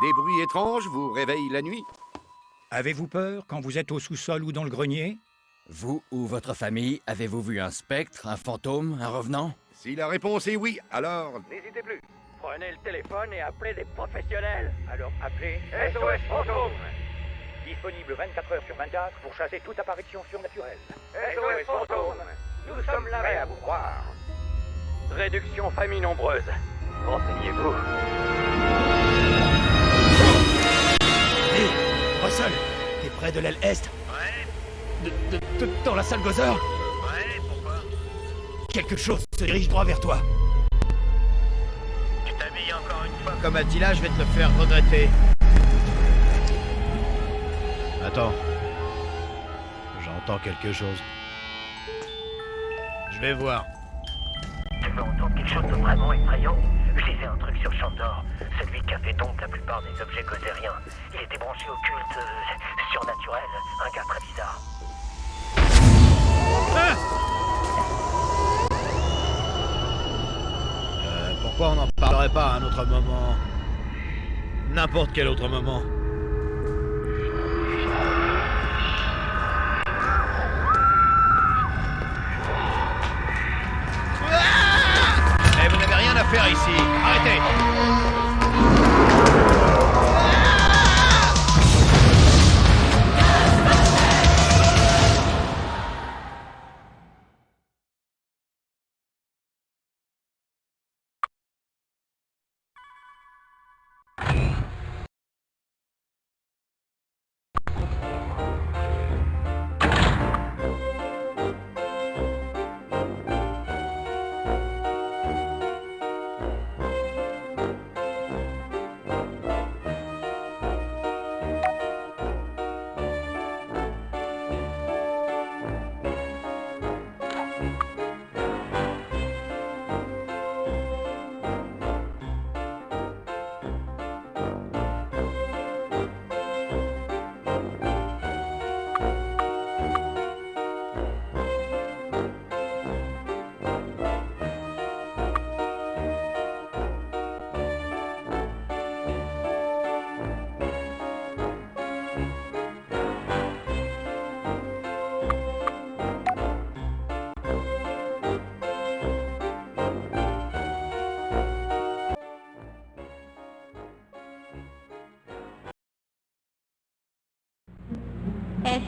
Des bruits étranges vous réveillent la nuit? Avez-vous peur quand vous êtes au sous-sol ou dans le grenier? Vous ou votre famille, avez-vous vu un spectre, un fantôme, un revenant? Si la réponse est oui, alors... N'hésitez plus. Prenez le téléphone et appelez des professionnels. Alors appelez SOS Fantôme. Disponible 24 heures sur 24 pour chasser toute apparition surnaturelle. SOS Fantôme. Nous sommes là prêts à vous croire. Réduction famille nombreuse. Renseignez-vous. Hé, Russell, t'es près de l'aile est? Ouais. Dans la salle Gozer? Ouais, pourquoi? Quelque chose se dirige droit vers toi. Tu t'habilles encore une fois? Comme Attila, je vais te le faire regretter. Attends. J'entends quelque chose. Je vais voir. Tu veux entendre quelque chose de vraiment effrayant? Je lisais un truc sur Chandor, celui qui a fait donc la plupart des objets gozériens. Il était branché au culte surnaturel, un gars très bizarre. Pourquoi on n'en parlerait pas à un autre moment? N'importe quel autre moment. Mais vous n'avez rien à faire ici. Arrêtez!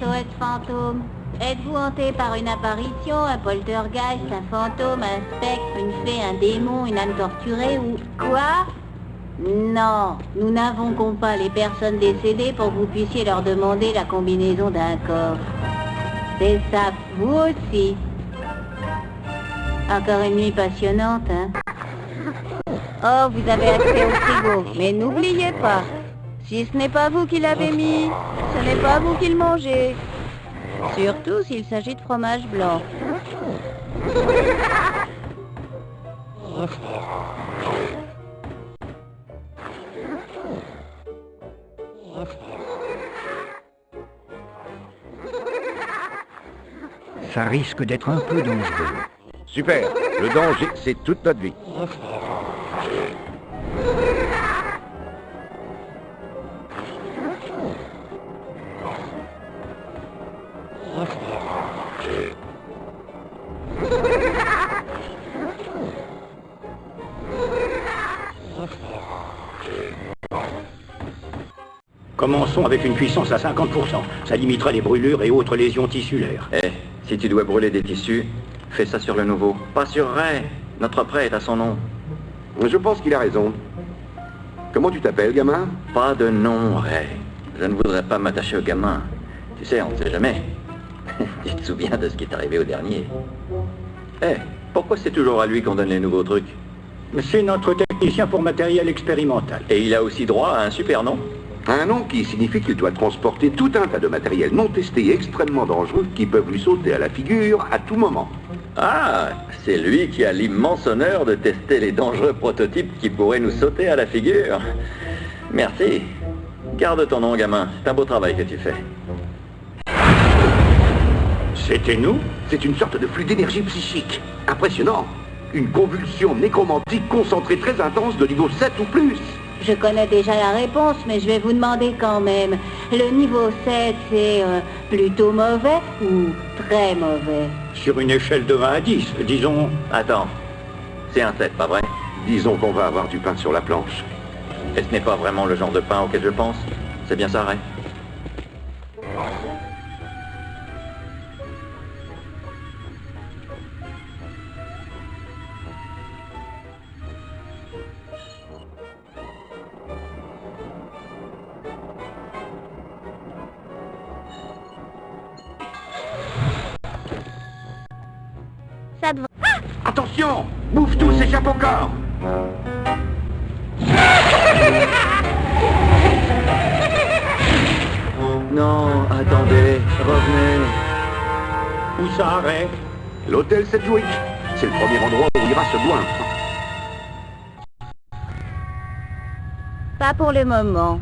SOS Fantôme. Êtes-vous hanté par une apparition, un poltergeist, un fantôme, un spectre, une fée, un démon, une âme torturée ou... Quoi? Non, nous n'invoquons pas les personnes décédées pour que vous puissiez leur demander la combinaison d'un corps. C'est ça, vous aussi. Encore une nuit passionnante, hein? Oh, vous avez accès au frigo, mais n'oubliez pas, si ce n'est pas vous qui l'avez mis, ce n'est pas vous qui le mangez. Surtout s'il s'agit de fromage blanc. Ça risque d'être un peu dangereux. Super, le danger, c'est toute notre vie. Commençons avec une puissance à 50%. Ça limiterait les brûlures et autres lésions tissulaires. Eh, si tu dois brûler des tissus, fais ça sur le nouveau. Pas sur Ray. Notre prêt est à son nom. Je pense qu'il a raison. Comment tu t'appelles, gamin? Pas de nom, Ray. Je ne voudrais pas m'attacher au gamin. Tu sais, on ne sait jamais. Tu te souviens de ce qui est arrivé au dernier? Eh, pourquoi c'est toujours à lui qu'on donne les nouveaux trucs? C'est notre technicien pour matériel expérimental. Et il a aussi droit à un super nom? Un nom qui signifie qu'il doit transporter tout un tas de matériel non testé et extrêmement dangereux qui peuvent lui sauter à la figure à tout moment. Ah, c'est lui qui a l'immense honneur de tester les dangereux prototypes qui pourraient nous sauter à la figure. Merci. Garde ton nom, gamin. C'est un beau travail que tu fais. C'était nous? C'est une sorte de flux d'énergie psychique. Impressionnant. Une convulsion nécromantique concentrée très intense de niveau 7 ou plus. Je connais déjà la réponse, mais je vais vous demander quand même. Le niveau 7, c'est plutôt mauvais ou très mauvais? Sur une échelle de 1 à 10, disons... Attends, c'est un 7, pas vrai? Disons qu'on va avoir du pain sur la planche. Et ce n'est pas vraiment le genre de pain auquel je pense? C'est bien ça, Ray? Ça devrait... Attention! Bouffe tous, s'échappe au corps! Non, attendez, revenez. Où ça arrête? L'hôtel Sedgwick. C'est le premier endroit où il ira ce goin. Pas pour le moment.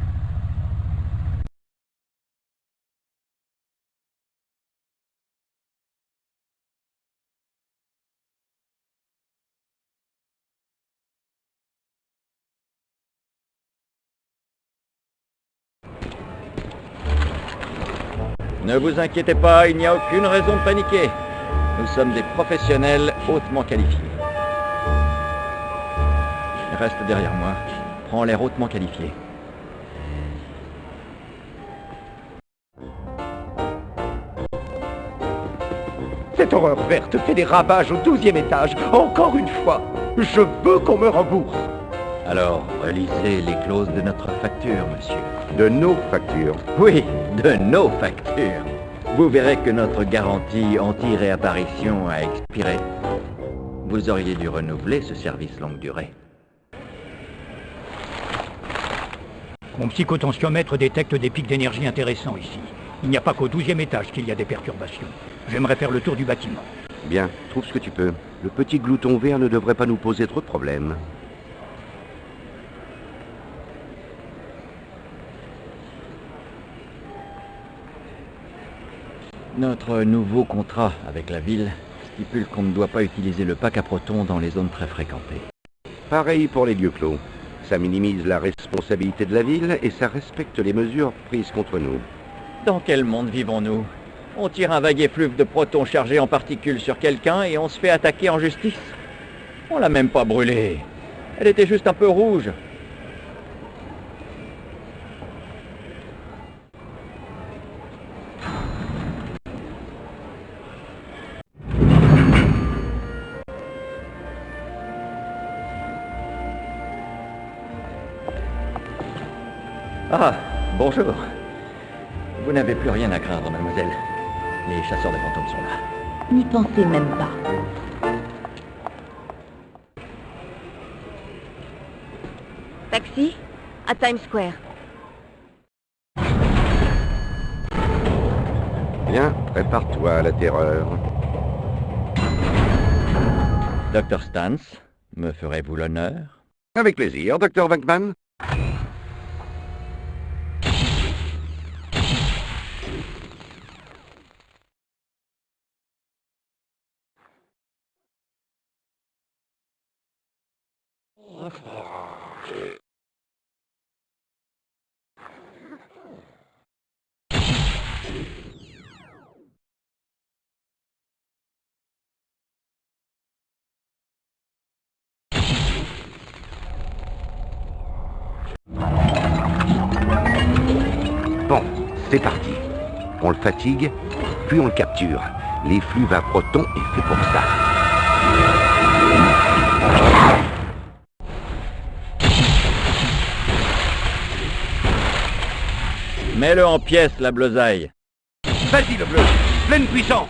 Ne vous inquiétez pas, il n'y a aucune raison de paniquer. Nous sommes des professionnels hautement qualifiés. Reste derrière moi. Prends l'air hautement qualifié. Cette horreur verte fait des ravages au 12e étage, encore une fois. Je veux qu'on me rembourse. Alors, relisez les clauses de notre facture, monsieur. De nos factures. Oui, de nos factures. Vous verrez que notre garantie anti-réapparition a expiré. Vous auriez dû renouveler ce service longue durée. Mon psychotensiomètre détecte des pics d'énergie intéressants ici. Il n'y a pas qu'au 12e étage qu'il y a des perturbations. J'aimerais faire le tour du bâtiment. Bien, trouve ce que tu peux. Le petit glouton vert ne devrait pas nous poser trop de problèmes. Notre nouveau contrat avec la ville stipule qu'on ne doit pas utiliser le pack à protons dans les zones très fréquentées. Pareil pour les lieux clos. Ça minimise la responsabilité de la ville et ça respecte les mesures prises contre nous. Dans quel monde vivons-nous? On tire un vague effluve de protons chargés en particules sur quelqu'un et on se fait attaquer en justice. On l'a même pas brûlée. Elle était juste un peu rouge. Ah, bonjour. Vous n'avez plus rien à craindre, mademoiselle. Les chasseurs de fantômes sont là. N'y pensez même pas. Taxi à Times Square. Bien, prépare-toi à la terreur. Dr. Stans, me ferez-vous l'honneur? Avec plaisir, Dr. Venkman. Bon, c'est parti. On le fatigue, puis on le capture. L'effluve à protons est fait pour ça. Mets-le en pièces, la bleusaille. Vas-y, le bleu, pleine puissance.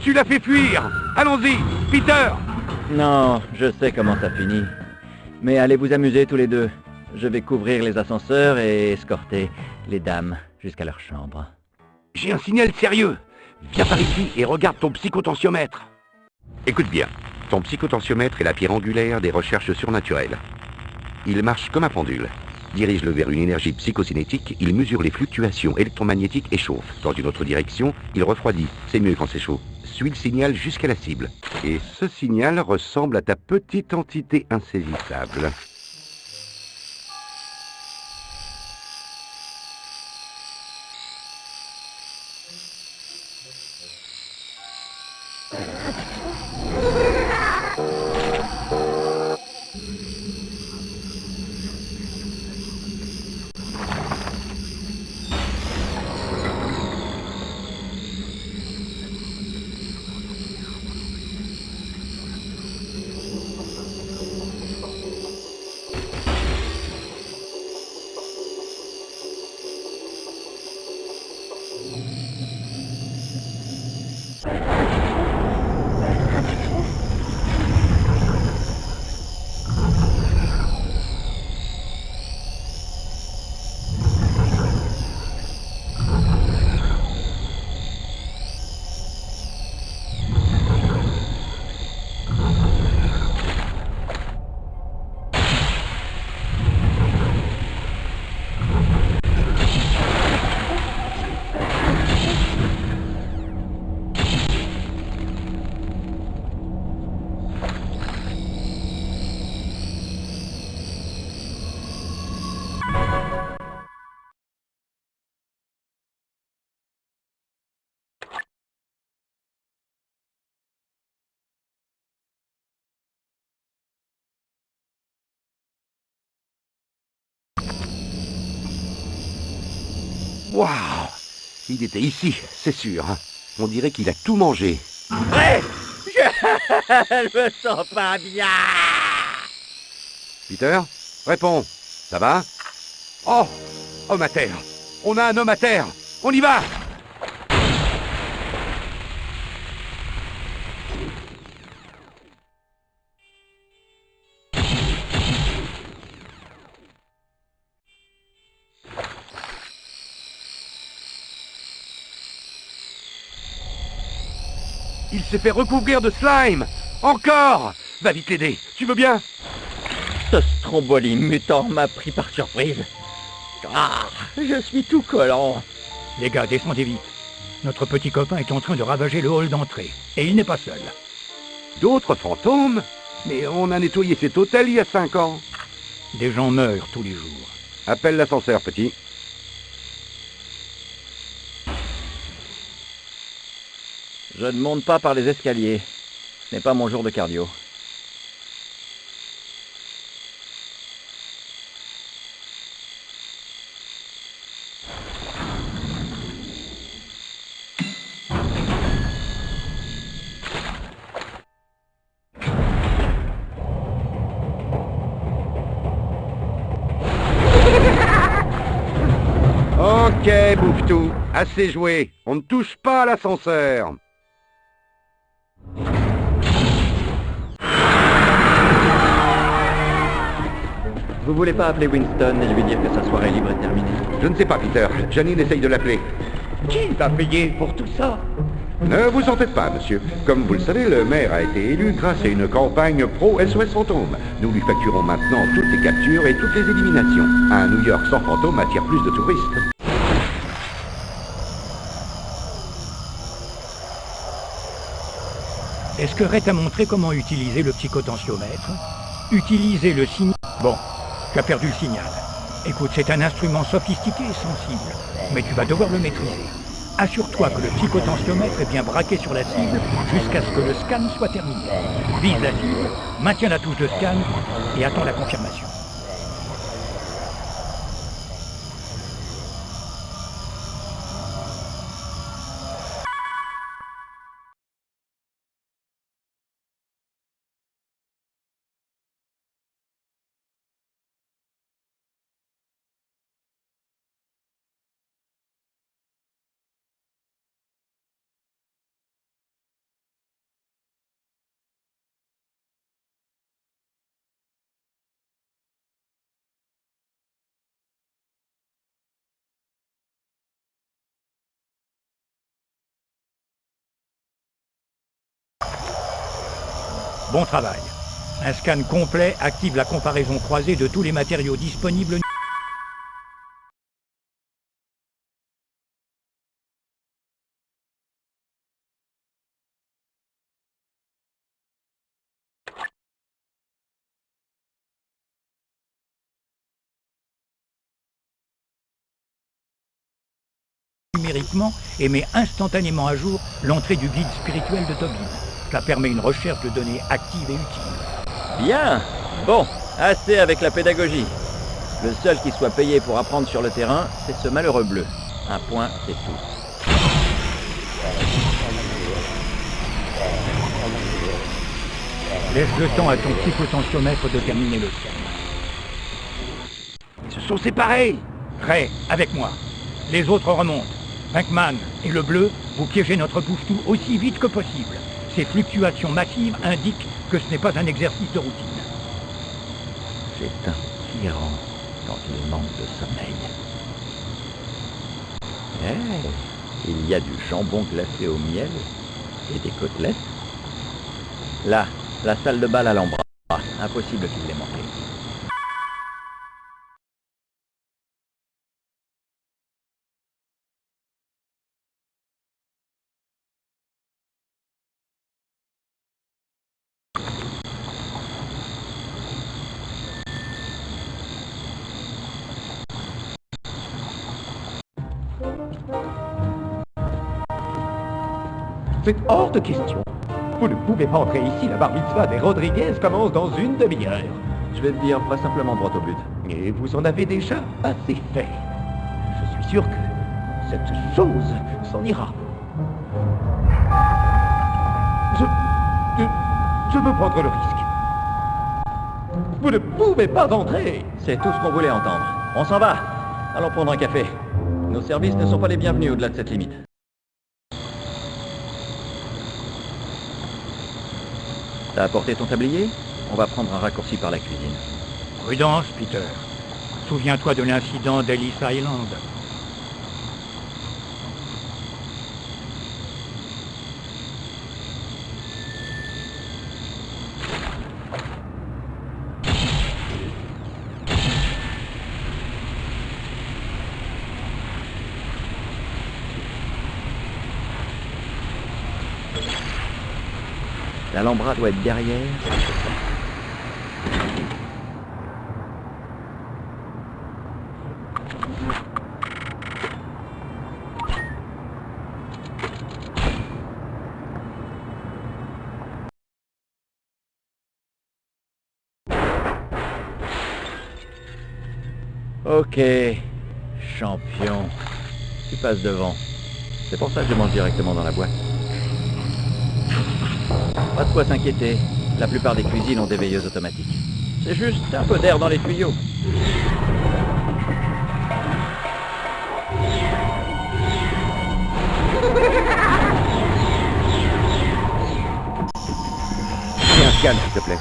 Tu l'as fait fuir. Allons-y, Peter. Non, je sais comment ça finit. Mais allez vous amuser tous les deux. Je vais couvrir les ascenseurs et escorter les dames jusqu'à leur chambre. J'ai un signal sérieux. Viens par ici et regarde ton psychotensiomètre. Écoute bien, ton psychotensiomètre est la pierre angulaire des recherches surnaturelles. Il marche comme un pendule. Dirige-le vers une énergie psychocinétique, il mesure les fluctuations électromagnétiques et chauffe. Dans une autre direction, il refroidit. C'est mieux quand c'est chaud. Suis le signal jusqu'à la cible. Et ce signal ressemble à ta petite entité insaisissable. Waouh! Il était ici, c'est sûr. On dirait qu'il a tout mangé. Ouais. Je me sens pas bien. Peter, réponds. Ça va? Oh! Homme à terre! On a un homme à terre! On y va! Il s'est fait recouvrir de slime! Encore! Va vite l'aider, tu veux bien? Ce Stromboli mutant m'a pris par surprise. Ah, je suis tout collant. Les gars, descendez vite. Notre petit copain est en train de ravager le hall d'entrée. Et il n'est pas seul. D'autres fantômes? Mais on a nettoyé cet hôtel il y a 5 ans. Des gens meurent tous les jours. Appelle l'ascenseur, petit. Je ne monte pas par les escaliers. Ce n'est pas mon jour de cardio. Ok, bouffe-tout. Assez joué. On ne touche pas à l'ascenseur. Vous voulez pas appeler Winston et lui dire que sa soirée libre est terminée? Je ne sais pas, Peter. Janine essaye de l'appeler. Qui va payer pour tout ça? Ne vous en faites pas, monsieur. Comme vous le savez, le maire a été élu grâce à une campagne pro-SOS Fantôme. Nous lui facturons maintenant toutes les captures et toutes les éliminations. Un New York sans fantôme attire plus de touristes. Est-ce que Ray t'a montré comment utiliser le psychopotentiomètre? Utiliser le signal... Bon, tu as perdu le signal. Écoute, c'est un instrument sophistiqué et sensible, mais tu vas devoir le maîtriser. Assure-toi que le psychopotentiomètre est bien braqué sur la cible jusqu'à ce que le scan soit terminé. Vise la cible, maintiens la touche de scan et attends la confirmation. Bon travail. Un scan complet active la comparaison croisée de tous les matériaux disponibles. numériquement et met instantanément à jour l'entrée du guide spirituel de Tobin. Ça permet une recherche de données actives et utiles. Bien. Bon, assez avec la pédagogie. Le seul qui soit payé pour apprendre sur le terrain, c'est ce malheureux bleu. Un point, c'est tout. Laisse le temps à ton petit potentiomètre de terminer le scan. Ils se sont séparés. Ray, avec moi. Les autres remontent. Pinkman et le bleu, vous piégez notre bouche-tout aussi vite que possible. Ces fluctuations massives indiquent que ce n'est pas un exercice de routine. C'est un tyran quand il manque de sommeil. Il y a du jambon glacé au miel et des côtelettes. Là, la salle de bal à l'Ambra. Impossible qu'il l'ait manqué. C'est hors de question. Vous ne pouvez pas entrer ici, la bar mitzvah des Rodriguez commence dans une demi-heure. Je vais te dire, va simplement droit au but. Et vous en avez déjà assez fait. Je suis sûr que cette chose s'en ira. Je veux prendre le risque. Vous ne pouvez pas entrer. C'est tout ce qu'on voulait entendre. On s'en va. Allons prendre un café. Nos services ne sont pas les bienvenus au-delà de cette limite. T'as apporté ton tablier? On va prendre un raccourci par la cuisine. Prudence, Peter. Souviens-toi de l'incident d'Ellis Island. L'Alhambra doit être derrière. Ok, champion. Tu passes devant. C'est pour ça que je mange directement dans la boîte. Pas de quoi s'inquiéter. La plupart des cuisines ont des veilleuses automatiques. C'est juste un peu d'air dans les tuyaux. Fais un scan, s'il te plaît.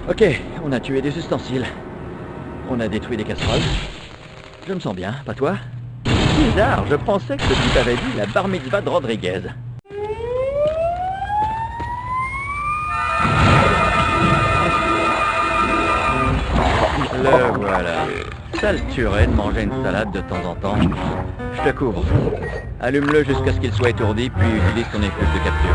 Ok, on a tué des ustensiles. On a détruit des casseroles. Je me sens bien, pas toi? Bizarre, je pensais que ce type avait dit la bar mitzvah de Rodriguez. Le voilà. Ça le tuerait de manger une salade de temps en temps. Je te couvre. Allume-le jusqu'à ce qu'il soit étourdi, puis utilise ton effluve de capture.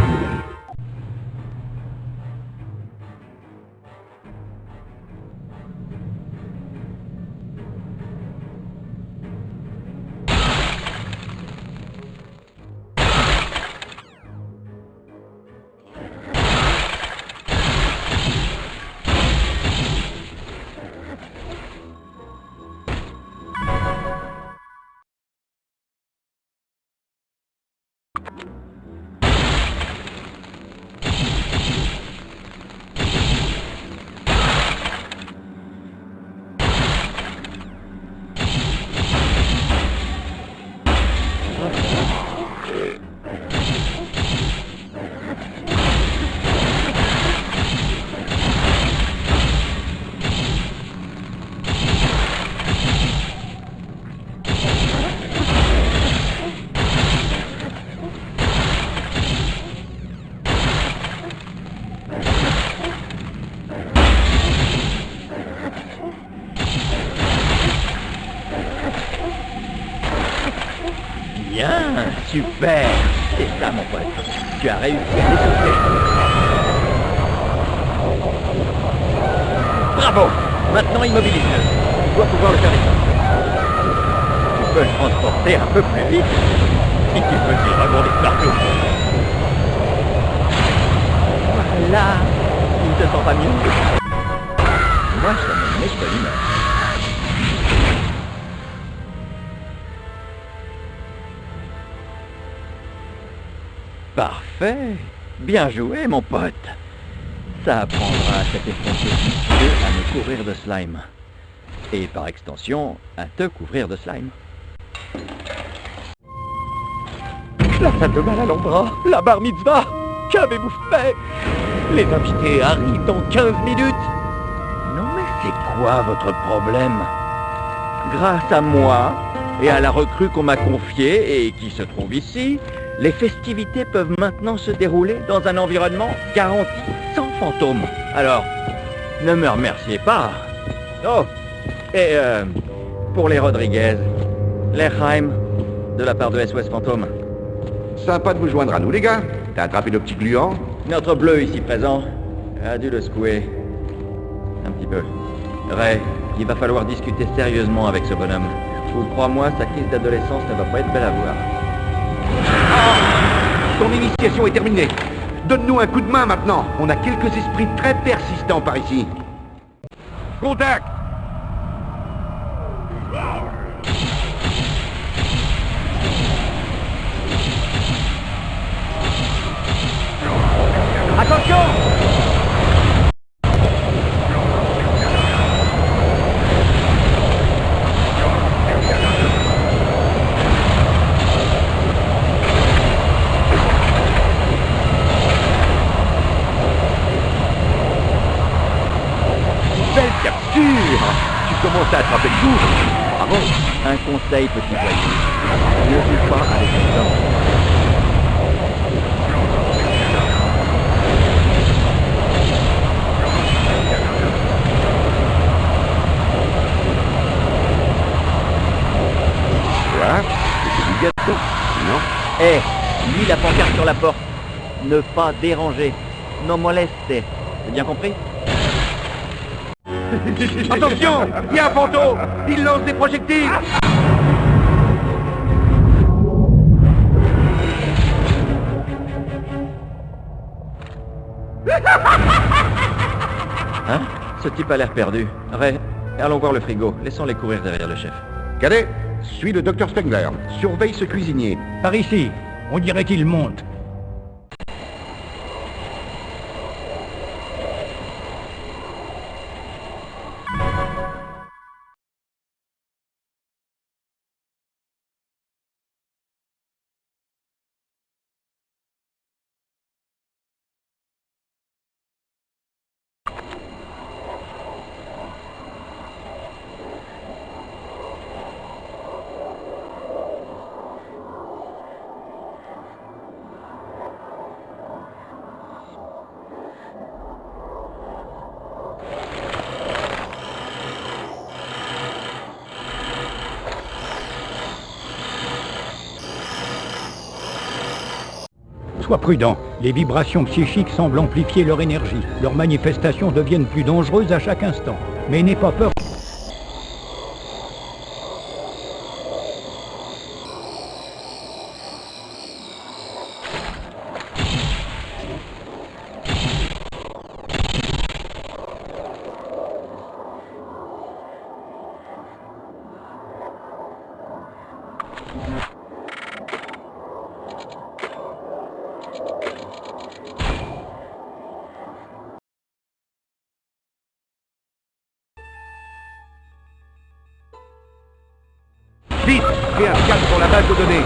Super! C'est ça, mon pote. Tu as réussi à les sauver. Bravo! Maintenant, immobilise-le. Tu dois pouvoir le faire descendre. Tu peux le transporter un peu plus vite. Si tu veux qu'il rebondisse partout. Voilà! Tu ne te sens pas mieux? Moi, ça me met pas l'humeur. Parfait. Bien joué, mon pote. Ça apprendra à cet effronté vicieux à me couvrir de slime. Et par extension, à te couvrir de slime. La salle de bal à l'Ambra, la bar mitzvah. Qu'avez-vous fait? Les invités arrivent dans 15 minutes. Non mais c'est quoi votre problème? Grâce à moi et à la recrue qu'on m'a confiée et qui se trouve ici, les festivités peuvent maintenant se dérouler dans un environnement garanti, sans fantômes. Alors, ne me remerciez pas. Oh, et pour les Rodriguez, l'Echaim, de la part de SOS Fantôme. Sympa de vous joindre à nous, les gars. T'as attrapé le petit gluant? Notre bleu ici présent a dû le secouer. Un petit peu. Ray, il va falloir discuter sérieusement avec ce bonhomme. Ou crois-moi, sa crise d'adolescence ne va pas être belle à voir. Ton initiation est terminée. Donne-nous un coup de main maintenant. On a quelques esprits très persistants par ici. Contact! Attention! Belle capture! Tu commences à attraper le coup. Bravo! Un conseil, petit voyou. Ne joue pas avec le temps. Voilà, c'est du gâteau. Non? Hé, lis la pancarte sur la porte. Ne pas déranger. Non moleste. C'est bien compris? Attention! Il y a un fantôme! Il lance des projectiles! Hein? Ce type a l'air perdu. Ray, allons voir le frigo. Laissons-les courir derrière le chef. Cadet, suis le docteur Spengler. Surveille ce cuisinier. Par ici, on dirait qu'il monte. Sois prudent, les vibrations psychiques semblent amplifier leur énergie. Leurs manifestations deviennent plus dangereuses à chaque instant. Mais n'aie pas peur. Vite, fais un scan sur la base de données.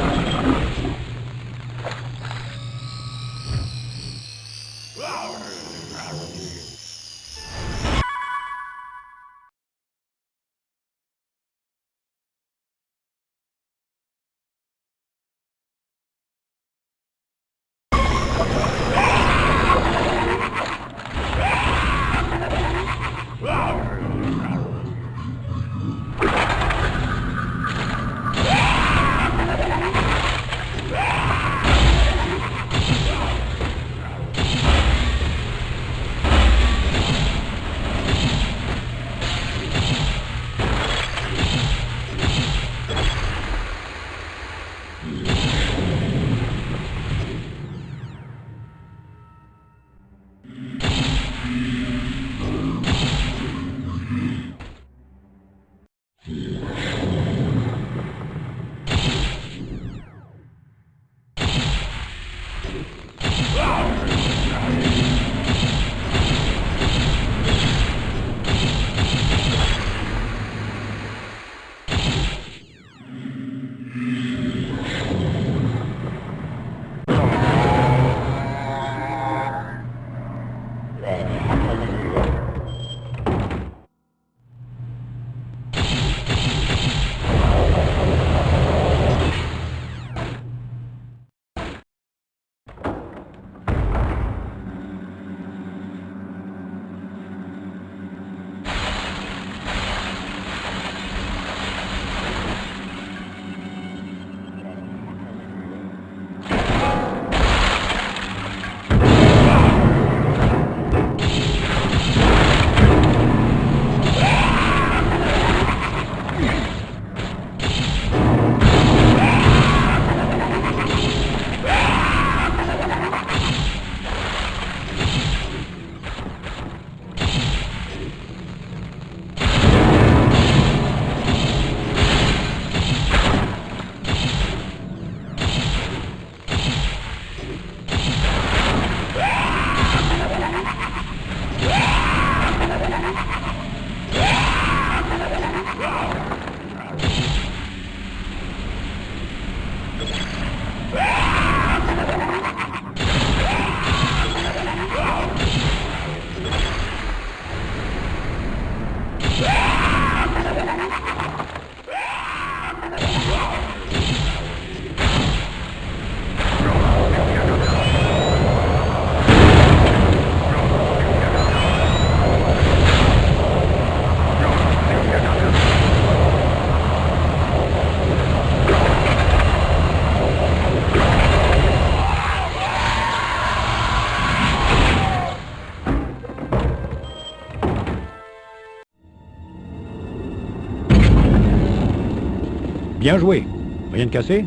Bien joué. Rien de cassé?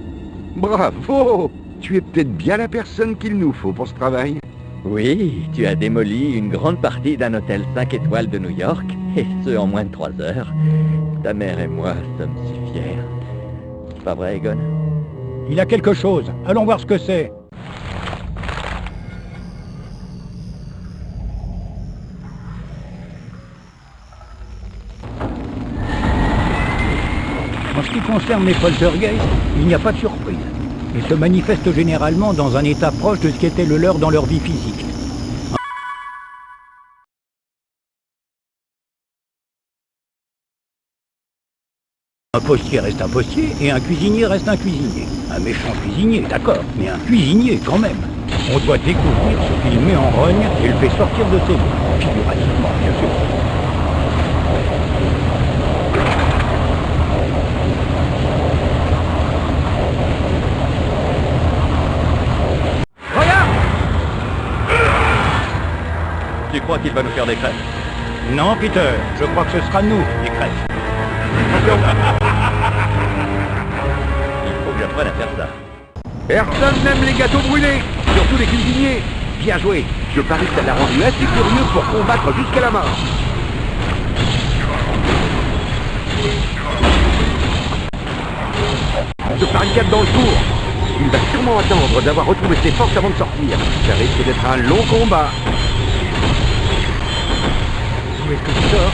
Bravo! Tu es peut-être bien la personne qu'il nous faut pour ce travail. Oui, tu as démoli une grande partie d'un hôtel 5 étoiles de New York, et ce en moins de 3 heures. Ta mère et moi sommes si fiers. Pas vrai, Egon? Il a quelque chose. Allons voir ce que c'est. En ce qui concerne les poltergeists, il n'y a pas de surprise. Ils se manifestent généralement dans un état proche de ce qu'était le leur dans leur vie physique. Un postier reste un postier et un cuisinier reste un cuisinier. Un méchant cuisinier, d'accord, mais un cuisinier quand même. On doit découvrir ce qu'il met en rogne et le fait sortir de ses mains. Figurativement, bien sûr. Tu crois qu'il va nous faire des crêpes? Non, Peter, je crois que ce sera nous, les crêpes. Il faut que j'apprenne à faire ça. Personne n'aime les gâteaux brûlés, surtout les cuisiniers. Bien joué. Je parie que ça l'a rendu assez curieux pour combattre jusqu'à la mort. Se barricade dans le cours. Il va sûrement attendre d'avoir retrouvé ses forces avant de sortir. Ça risque d'être un long combat. Où est-ce que tu sors?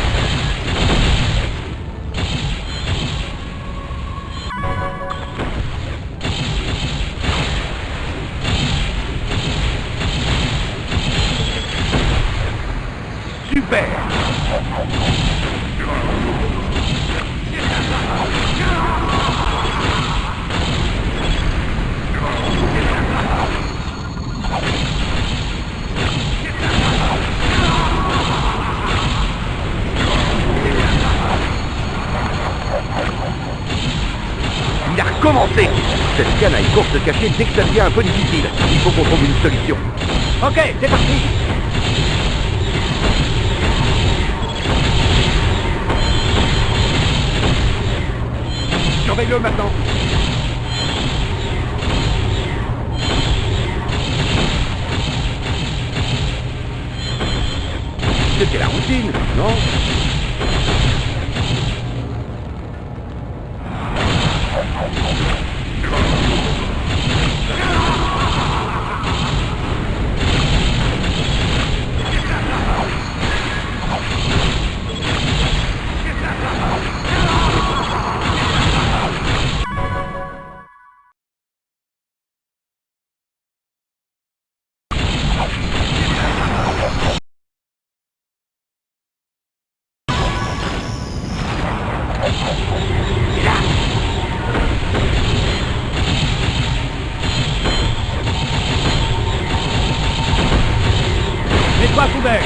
Super! Il a recommencé! Cette canaille court se cacher dès que ça devient un peu difficile. Il faut qu'on trouve une solution. Ok, c'est parti! Surveille-le maintenant. C'était la routine, non? Mets-toi à couvert!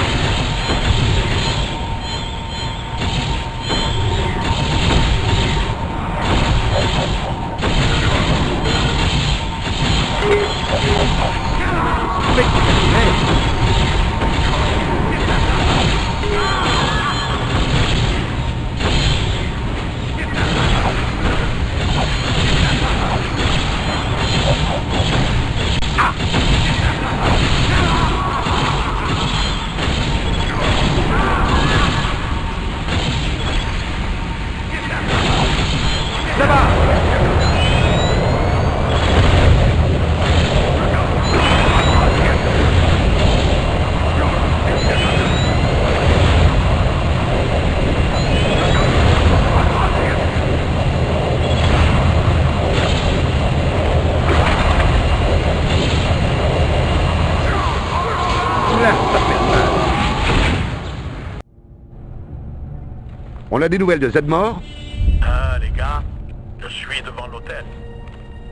On a des nouvelles de Zedmore? Ah, les gars, je suis devant l'hôtel.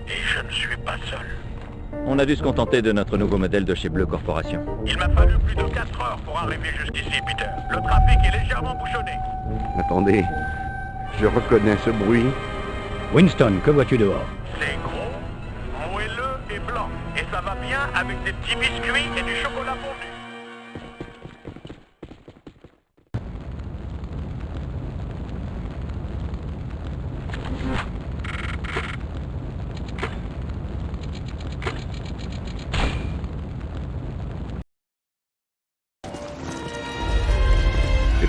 Et je ne suis pas seul. On a dû se contenter de notre nouveau modèle de chez Bleu Corporation. Il m'a fallu plus de 4 heures pour arriver jusqu'ici, Peter. Le trafic est légèrement bouchonné. Attendez, je reconnais ce bruit. Winston, que vois-tu dehors? C'est gros, moelleux et blanc. Et ça va bien avec des petits biscuits et du chocolat fondu.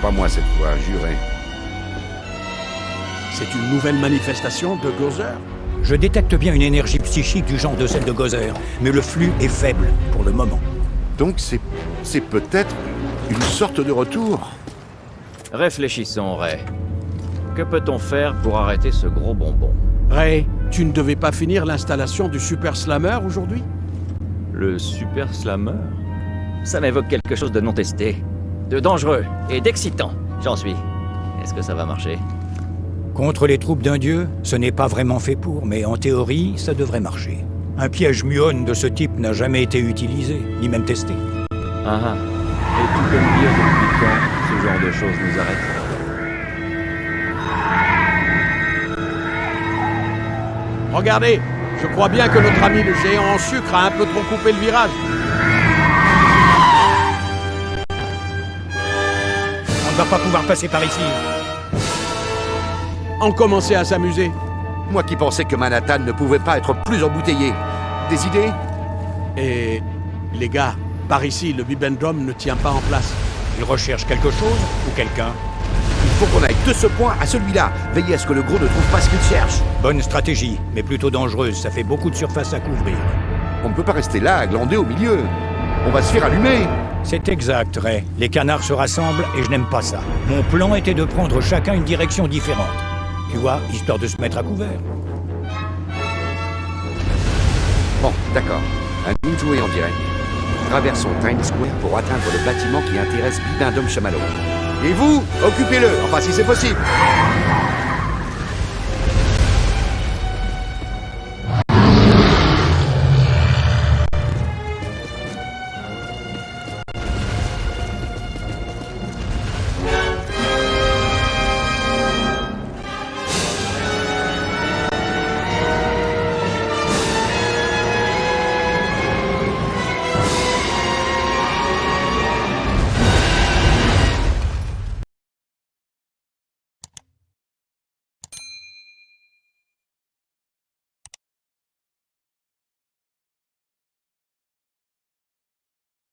pas moi cette fois, juré. C'est une nouvelle manifestation de Gozer. Je détecte bien une énergie psychique du genre de celle de Gozer, mais le flux est faible pour le moment. Donc c'est peut-être une sorte de retour. Réfléchissons, Ray. Que peut-on faire pour arrêter ce gros bonbon? Ray, tu ne devais pas finir l'installation du Super Slammer aujourd'hui? Le Super Slammer? Ça m'évoque quelque chose de non testé, de dangereux et d'excitant. J'en suis. Est-ce que ça va marcher? Contre les troupes d'un dieu, ce n'est pas vraiment fait pour, mais en théorie, ça devrait marcher. Un piège muon de ce type n'a jamais été utilisé, ni même testé. Ah ah. Et tu peux me dire depuis quand ce genre de choses nous arrête? Regardez, je crois bien que notre ami le géant en sucre a un peu trop coupé le virage. On ne va pas pouvoir passer par ici. On commençait à s'amuser. Moi qui pensais que Manhattan ne pouvait pas être plus embouteillé. Des idées? Et les gars, par ici, le Bibendum ne tient pas en place. Il recherche quelque chose ou quelqu'un? Il faut qu'on aille de ce point à celui-là. Veillez à ce que le gros ne trouve pas ce qu'il cherche. Bonne stratégie, mais plutôt dangereuse. Ça fait beaucoup de surface à couvrir. On ne peut pas rester là, à glander au milieu. On va se faire allumer. C'est exact, Ray. Les canards se rassemblent et je n'aime pas ça. Mon plan était de prendre chacun une direction différente. Tu vois, histoire de se mettre à couvert. Bon, d'accord. Un nous jouer en direct. Traversons Times Square pour atteindre le bâtiment qui intéresse Bibendum Chamallow. Et vous, occupez-le, enfin si c'est possible.